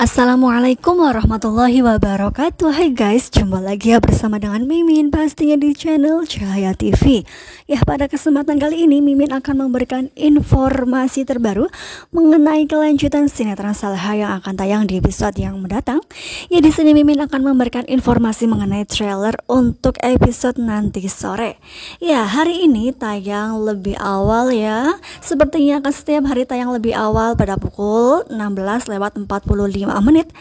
Assalamualaikum warahmatullahi wabarakatuh. Hai guys, jumpa lagi ya bersama dengan Mimin, pastinya di channel Cahaya TV. Ya, pada kesempatan kali ini Mimin akan memberikan informasi terbaru mengenai kelanjutan sinetron Saleha yang akan tayang di episode yang mendatang. Ya, di sini Mimin akan memberikan informasi mengenai trailer untuk episode nanti sore. Ya, hari ini tayang lebih awal ya. Sepertinya akan setiap hari tayang lebih awal pada pukul 16:45 menit.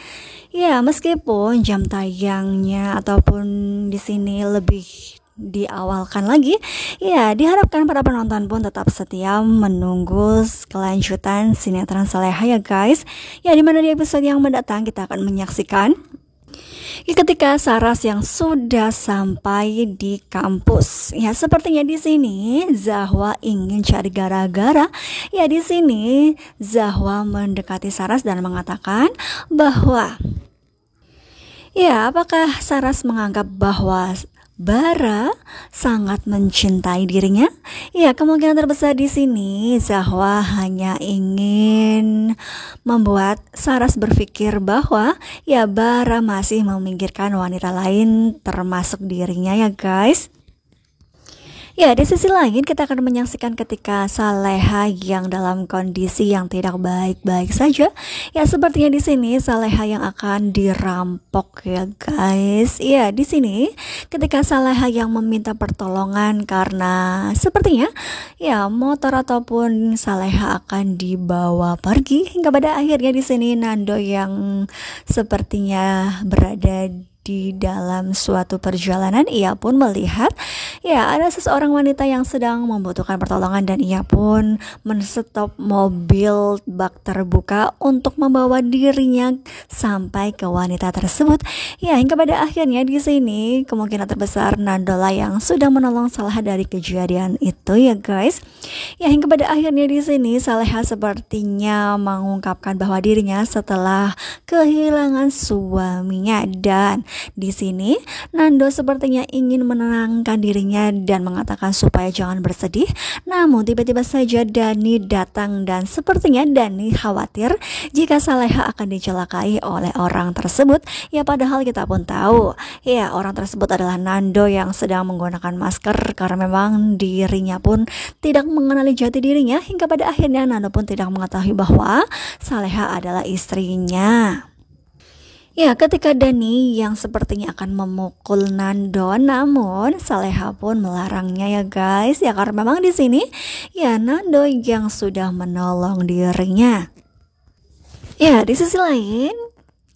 Ya, meskipun jam tayangnya ataupun di sini lebih diawalkan lagi, ya diharapkan para penonton pun tetap setia menunggu kelanjutan sinetron Saleha ya guys. Ya, dimana di episode yang mendatang kita akan menyaksikan ketika Saras yang sudah sampai di kampus. Ya, sepertinya di sini Zahwa ingin cari gara-gara. Ya, di sini Zahwa mendekati Saras dan mengatakan bahwa apakah Saras menganggap bahwa Bara sangat mencintai dirinya? Ya, kemungkinan terbesar di sini Zahwa hanya ingin membuat Saras berpikir bahwa Bara masih memikirkan wanita lain termasuk dirinya ya guys. Ya, di sisi lain kita akan menyaksikan ketika Saleha yang dalam kondisi yang tidak baik-baik saja. Ya, sepertinya di sini Saleha yang akan dirampok ya guys. Ya, di sini ketika Saleha yang meminta pertolongan karena sepertinya motor ataupun Saleha akan dibawa pergi, hingga pada akhirnya di sini Nando yang sepertinya berada di dalam suatu perjalanan, ia pun melihat ada seseorang wanita yang sedang membutuhkan pertolongan dan ia pun menstop mobil bak terbuka untuk membawa dirinya sampai ke wanita tersebut. Ya, hingga pada akhirnya di sini kemungkinan terbesar Nando lah yang sudah menolong Saleha dari kejadian itu ya guys. Ya, hingga pada akhirnya di sini Saleha sepertinya mengungkapkan bahwa dirinya setelah kehilangan suaminya, dan di sini Nando sepertinya ingin menenangkan dirinya dan mengatakan supaya jangan bersedih. Namun tiba-tiba saja Dani datang dan sepertinya Dani khawatir jika Saleha akan dicelakai oleh orang tersebut. Ya, padahal kita pun tahu orang tersebut adalah Nando yang sedang menggunakan masker karena memang dirinya pun tidak mengenali jati dirinya, hingga pada akhirnya Nando pun tidak mengetahui bahwa Saleha adalah istrinya. Ya, ketika Dani yang sepertinya akan memukul Nando, namun Saleha pun melarangnya ya guys. Ya, karena memang di sini Nando yang sudah menolong dirinya. Ya, di sisi lain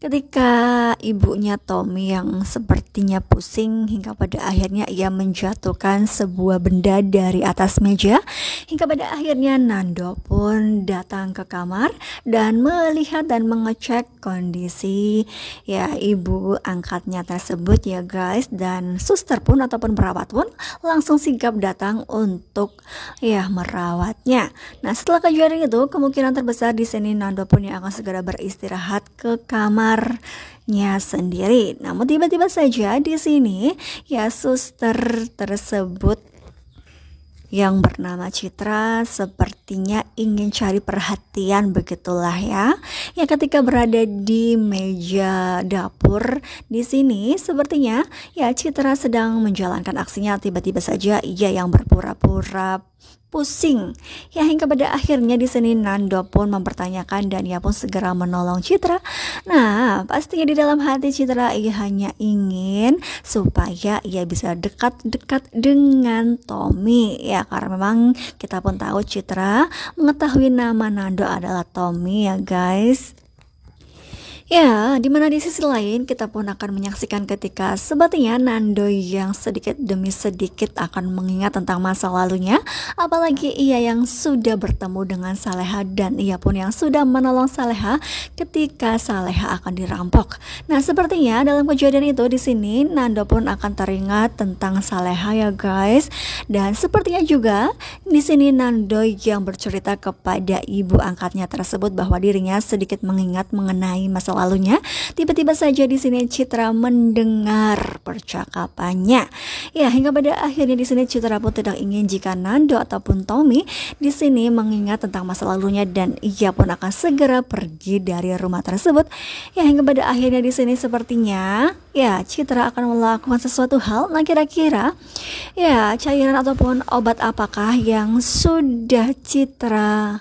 ketika ibunya Tommy yang sepertinya pusing hingga pada akhirnya ia menjatuhkan sebuah benda dari atas meja, hingga pada akhirnya Nando pun datang ke kamar dan melihat dan mengecek kondisi ibu angkatnya tersebut ya guys, dan suster pun ataupun perawat pun langsung sigap datang untuk merawatnya. Nah, setelah kejadian itu kemungkinan terbesar di sini Nando pun yang akan segera beristirahat ke kamarnya sendiri. Namun tiba-tiba saja di sini suster tersebut yang bernama Citra sepertinya ingin cari perhatian, begitulah ya. Ya, ketika berada di meja dapur di sini sepertinya Citra sedang menjalankan aksinya, tiba-tiba saja ia yang berpura-pura pusing. Ya, hingga pada akhirnya di sini Nando pun mempertanyakan dan ia pun segera menolong Citra. Nah, pastinya di dalam hati Citra ia hanya ingin supaya ia bisa dekat-dekat dengan Tommy. Ya, karena memang kita pun tahu Citra mengetahui nama Nando adalah Tommy ya guys. Ya, dimana di sisi lain kita pun akan menyaksikan ketika sepertinya Nando yang sedikit demi sedikit akan mengingat tentang masa lalunya, apalagi ia yang sudah bertemu dengan Saleha dan ia pun yang sudah menolong Saleha ketika Saleha akan dirampok. Nah, sepertinya dalam kejadian itu di sini Nando pun akan teringat tentang Saleha ya guys, dan sepertinya juga di sini Nando yang bercerita kepada ibu angkatnya tersebut bahwa dirinya sedikit mengingat mengenai masa masa lalunya. Tiba-tiba saja di sini Citra mendengar percakapannya. Ya, hingga pada akhirnya di sini Citra pun tidak ingin jika Nando ataupun Tommy di sini mengingat tentang masa lalunya dan ia pun akan segera pergi dari rumah tersebut. Ya, hingga pada akhirnya di sini sepertinya ya Citra akan melakukan sesuatu hal. Nah, kira-kira ya cairan ataupun obat apakah yang sudah Citra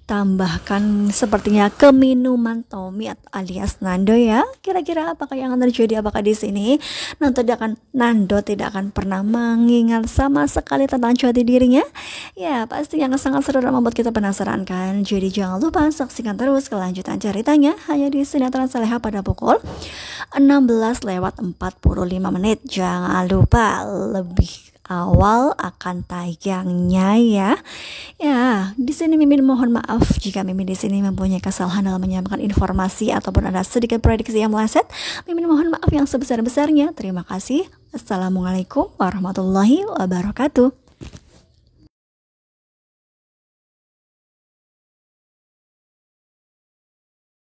tambahkan sepertinya ke minuman Tommy alias Nando ya. Kira-kira apakah yang akan terjadi? Apakah di sini Nando tidak akan pernah mengingat sama sekali tentang jati dirinya? Ya, pasti yang sangat seru dan membuat kita penasaran kan. Jadi jangan lupa saksikan terus kelanjutan ceritanya hanya di sinetron Saleha pada pukul 16:45. Jangan lupa lebih awal akan tayangnya ya. Ya, di sini Mimin mohon maaf jika Mimin di sini mempunyai kesalahan dalam menyampaikan informasi ataupun ada sedikit prediksi yang meleset. Mimin mohon maaf yang sebesar-besarnya. Terima kasih. Assalamualaikum warahmatullahi wabarakatuh.